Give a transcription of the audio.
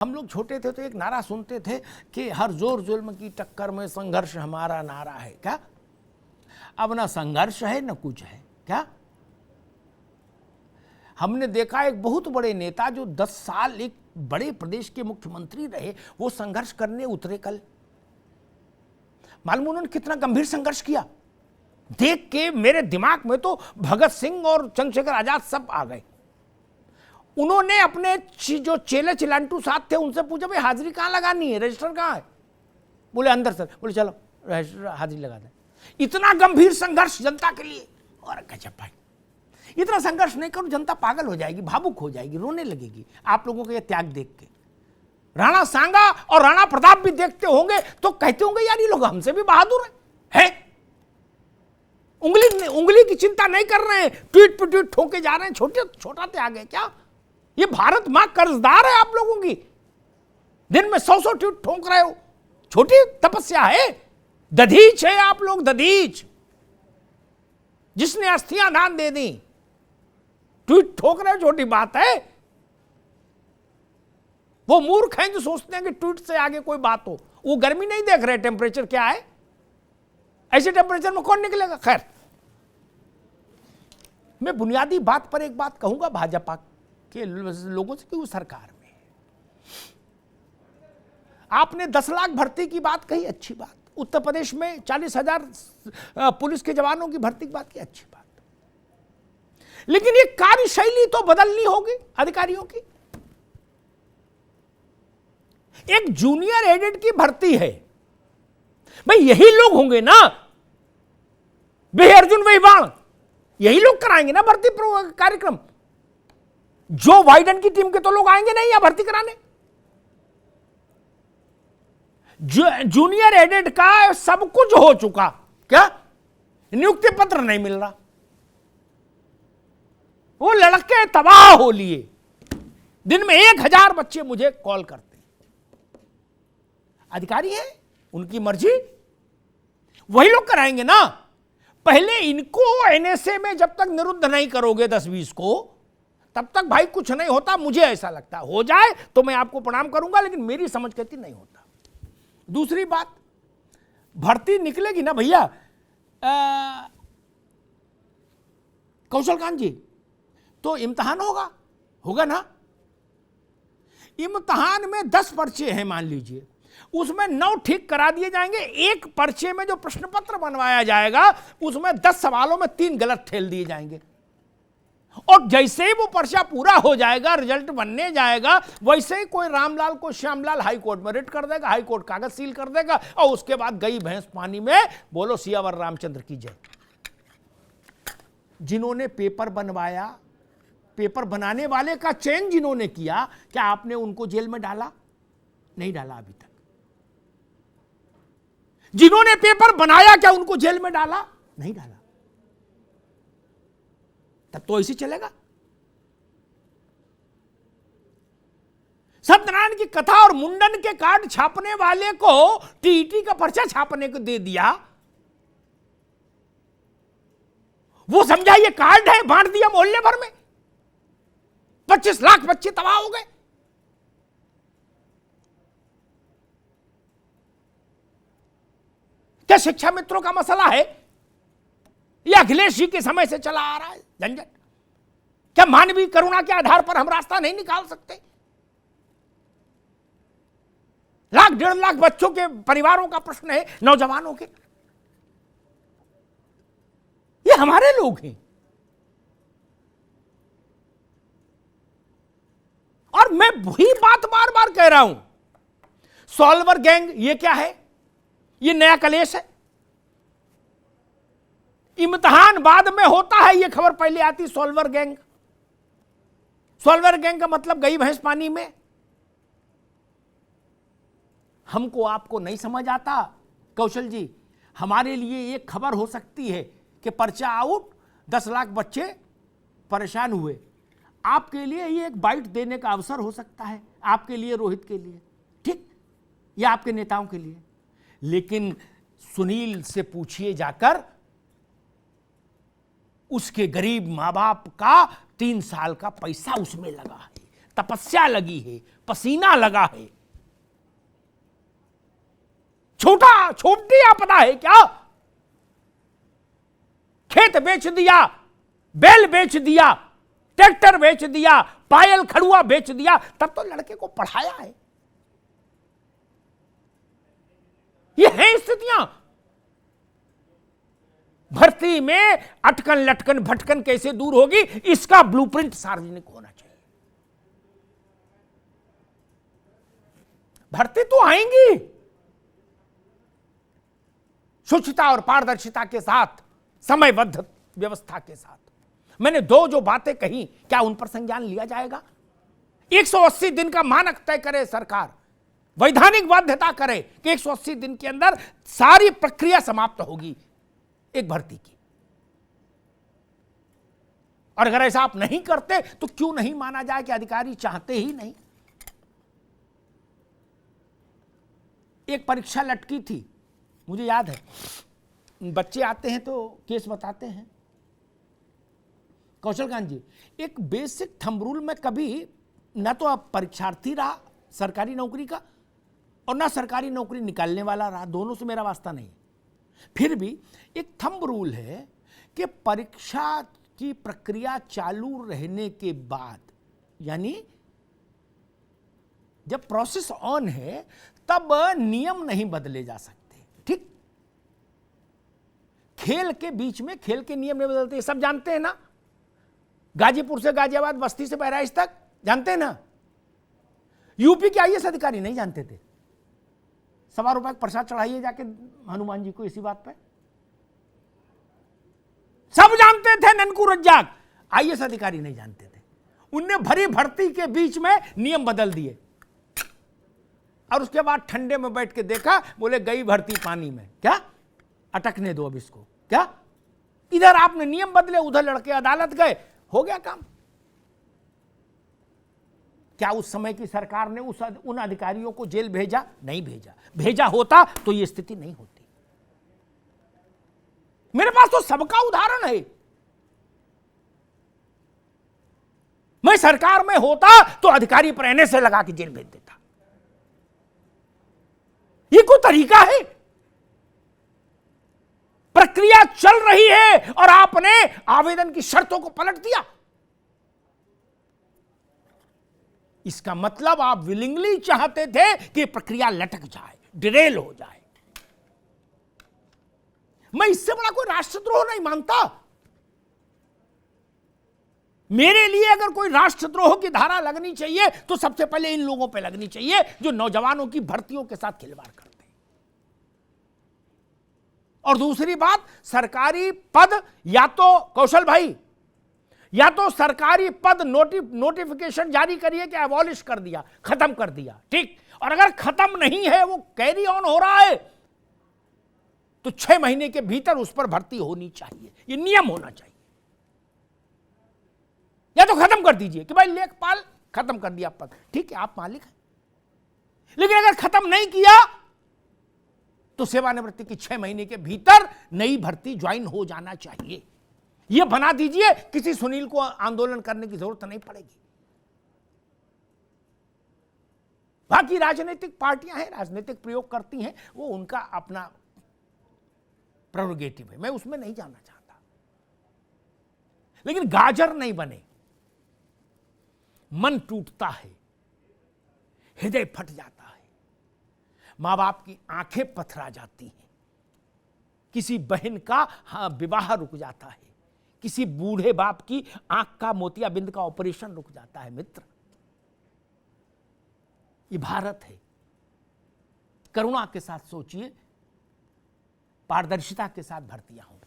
हम लोग छोटे थे तो एक नारा सुनते थे कि हर जोर जुल्म की टक्कर में संघर्ष हमारा नारा है। क्या अब ना संघर्ष है ना कुछ है। क्या हमने देखा एक बहुत बड़े नेता जो 10 साल एक बड़े प्रदेश के मुख्यमंत्री रहे, वो संघर्ष करने उतरे कल। मालूम उन्होंने कितना गंभीर संघर्ष किया। देख के मेरे दिमाग में तो भगत सिंह और चंद्रशेखर आजाद सब आ गए। उन्होंने अपने जो चेले चिलांटू साथ थे उनसे पूछा, भाई हाजिरी कहाँ लगानी है, रजिस्टर कहाँ है? बोले अंदर सर। बोले चलो रजिस्टर हाजिरी लगा दें। इतना गंभीर संघर्ष जनता के लिए। और गजब भाई, इतना संघर्ष नहीं करो, जनता पागल हो जाएगी, भावुक हो जाएगी, रोने लगेगी आप लोगों का ये त्याग देख के। राणा सांगा और राणा प्रताप भी देखते होंगे तो कहते होंगे यार ये लोग हमसे भी बहादुर है? उंगली की चिंता नहीं कर रहे हैं, ट्वीट पे ट्वीट ठोके जा रहे हैं। छोटा त्याग है क्या? ये भारत मां कर्जदार है आप लोगों की। दिन में 100 ट्वीट ठोक रहे हो, छोटी तपस्या है? दधीच है आप लोग, दधीच। जिसने अस्थियां दान दे दी, ट्वीट ठोक रहे हो, छोटी बात है? वो मूर्ख हैं जो सोचते हैं कि ट्वीट से आगे कोई बात हो। वो गर्मी नहीं देख रहे, टेम्परेचर क्या है। ऐसे टेम्परेचर में कौन निकलेगा? खैर, मैं बुनियादी बात पर एक बात कहूंगा भाजपा के लोगों से कि वो सरकार में आपने 10 लाख भर्ती की बात कही, अच्छी बात। उत्तर प्रदेश में 40,000 पुलिस के जवानों की भर्ती की बात की, अच्छी बात। लेकिन ये कार्यशैली तो बदलनी होगी अधिकारियों की। एक जूनियर एडेड की भर्ती है, भाई यही लोग होंगे ना, वही अर्जुन वही बाण, यही लोग कराएंगे ना भर्ती कार्यक्रम। जो बाइडेन की टीम के तो लोग आएंगे नहीं यहां भर्ती कराने। जूनियर एडेड का सब कुछ हो चुका, क्या नियुक्ति पत्र नहीं मिल रहा, वो लड़के तबाह हो लिए। दिन में 1000 बच्चे मुझे कॉल करते। अधिकारी है, उनकी मर्जी, वही लोग कराएंगे ना। पहले इनको एनएसए में जब तक निरुद्ध नहीं करोगे 10-20 को, तब तक भाई कुछ नहीं होता। मुझे ऐसा लगता है हो जाए तो मैं आपको प्रणाम करूंगा, लेकिन मेरी समझ कहती नहीं होता। दूसरी बात, भर्ती निकलेगी ना भैया कौशलकांत जी, तो इम्तिहान होगा ना। इम्तिहान में 10 पर्चे हैं मान लीजिए, उसमें 9 ठीक करा दिए जाएंगे। एक पर्चे में जो प्रश्न पत्र बनवाया जाएगा उसमें 10 सवालों में 3 गलत ठेल दिए जाएंगे। और जैसे ही वो पर्चा पूरा हो जाएगा, रिजल्ट बनने जाएगा, वैसे ही कोई रामलाल को श्यामलाल हाई कोर्ट में रिट कर देगा, हाई कोर्ट कागज सील कर देगा, और उसके बाद गई भैंस पानी में। बोलो सियावर रामचंद्र की जय। जिन्होंने पेपर बनवाया, पेपर बनाने वाले का चयन जिन्होंने किया, क्या आपने उनको जेल में डाला? नहीं डाला अभी तक। जिन्होंने पेपर बनाया, क्या उनको जेल में डाला? नहीं डाला। तब तो ऐसे चलेगा। सत्यनारायण की कथा और मुंडन के कार्ड छापने वाले को टीईटी का पर्चा छापने को दे दिया, वो समझा ये कार्ड है, बांट दिया मोहल्ले भर में। 25 लाख बच्चे तबाह हो गए। क्या शिक्षा मित्रों का मसला है? यह अखिलेश जी के समय से चला आ रहा है झंझट? क्या मानवीय करुणा के आधार पर हम रास्ता नहीं निकाल सकते? 1.5 लाख बच्चों के परिवारों का प्रश्न है, नौजवानों के। ये हमारे लोग हैं। और मैं वही बात बार बार कह रहा हूं, सॉल्वर गैंग ये क्या है? ये नया कलेश है। इम्तिहान बाद में होता है, ये खबर पहले आती। सॉल्वर गैंग का मतलब गई भैंस पानी में। हमको आपको नहीं समझ आता कौशल जी। हमारे लिए एक खबर हो सकती है कि पर्चा आउट, 10 लाख बच्चे परेशान हुए। आपके लिए ये एक बाइट देने का अवसर हो सकता है, आपके लिए, रोहित के लिए, ठीक, या आपके नेताओं के लिए। लेकिन सुनील से पूछिए जाकर, उसके गरीब मां बाप का 3 साल का पैसा उसमें लगा है। तपस्या लगी है, पसीना लगा है। छोटी आपदा है क्या? खेत बेच दिया, बैल बेच दिया, ट्रैक्टर बेच दिया, पायल खड़ुआ बेच दिया, तब तो लड़के को पढ़ाया है। ये है स्थितियां। भर्ती में अटकन लटकन भटकन कैसे दूर होगी, इसका ब्लूप्रिंट सार्वजनिक होना चाहिए। भर्ती तो आएंगी शुचिता और पारदर्शिता के साथ, समयबद्ध व्यवस्था के साथ। मैंने जो बातें कही, क्या उन पर संज्ञान लिया जाएगा? 180 दिन का मानक तय करे सरकार, वैधानिक बाध्यता करे कि 180 दिन के अंदर सारी प्रक्रिया समाप्त होगी एक भर्ती की। और अगर ऐसा आप नहीं करते तो क्यों नहीं माना जाए कि अधिकारी चाहते ही नहीं? एक परीक्षा लटकी थी, मुझे याद है, बच्चे आते हैं तो केस बताते हैं। कौशलकांत जी, एक बेसिक थंब रूल में कभी ना तो आप परीक्षार्थी रहा सरकारी नौकरी का और ना सरकारी नौकरी निकालने वाला रहा, दोनों से मेरा वास्ता नहीं। फिर भी एक थंब रूल है कि परीक्षा की प्रक्रिया चालू रहने के बाद, यानी जब प्रोसेस ऑन है तब नियम नहीं बदले जा सकते। ठीक, खेल के बीच में खेल के नियम नहीं बदलते, सब जानते हैं ना। गाजीपुर से गाजियाबाद, बस्ती से बहराइच तक जानते हैं ना। यूपी के आईएएस अधिकारी नहीं जानते थे। ₹1.25 का प्रसाद चढ़ाइए जाके हनुमान जी को इसी बात पे। सब जानते थे, ननकू रज्जाक, आईएएस अधिकारी नहीं जानते थे। उनने भरी भर्ती के बीच में नियम बदल दिए और उसके बाद ठंडे में बैठ के देखा, बोले गई भर्ती पानी में। क्या अटकने दो अब इसको? क्या इधर आपने नियम बदले, उधर लड़के अदालत गए, हो गया काम। क्या उस समय की सरकार ने उन अधिकारियों को जेल भेजा? नहीं भेजा। भेजा होता तो यह स्थिति नहीं होती। मेरे पास तो सबका उदाहरण है। मैं सरकार में होता तो अधिकारी पर एनएसए लगा के जेल भेज देता। ये कोई तरीका है? प्रक्रिया चल रही है और आपने आवेदन की शर्तों को पलट दिया। इसका मतलब आप विलिंगली चाहते थे कि प्रक्रिया लटक जाए, डिरेल हो जाए। मैं इससे बड़ा कोई राष्ट्रद्रोह नहीं मानता। मेरे लिए अगर कोई राष्ट्रद्रोह की धारा लगनी चाहिए तो सबसे पहले इन लोगों पे लगनी चाहिए जो नौजवानों की भर्तियों के साथ खिलवाड़ करते हैं। और दूसरी बात, सरकारी पद या तो कौशल भाई, या तो सरकारी पद नोटिफिकेशन जारी करिए कि अबॉलिश कर दिया, खत्म कर दिया, ठीक। और अगर खत्म नहीं है, वो कैरी ऑन हो रहा है, तो 6 महीने के भीतर उस पर भर्ती होनी चाहिए। ये नियम होना चाहिए। या तो खत्म कर दीजिए कि भाई लेखपाल खत्म कर दिया पद, ठीक है, आप मालिक हैं। लेकिन अगर खत्म नहीं किया तो सेवानिवृत्ति की 6 महीने के भीतर नई भर्ती ज्वाइन हो जाना चाहिए। यह बना दीजिए, किसी सुनील को आंदोलन करने की जरूरत नहीं पड़ेगी। बाकी राजनीतिक पार्टियां हैं, राजनीतिक प्रयोग करती हैं, वो उनका अपना प्रेरोगेटिव है, मैं उसमें नहीं जाना चाहता। लेकिन गाजर नहीं बने। मन टूटता है, हृदय फट जाता है, मां बाप की आंखें पथरा जाती हैं, किसी बहन का विवाह रुक जाता है, किसी बूढ़े बाप की आंख का मोतियाबिंद का ऑपरेशन रुक जाता है। मित्र, ये भारत है। करुणा के साथ सोचिए, पारदर्शिता के साथ भर्तियां हों।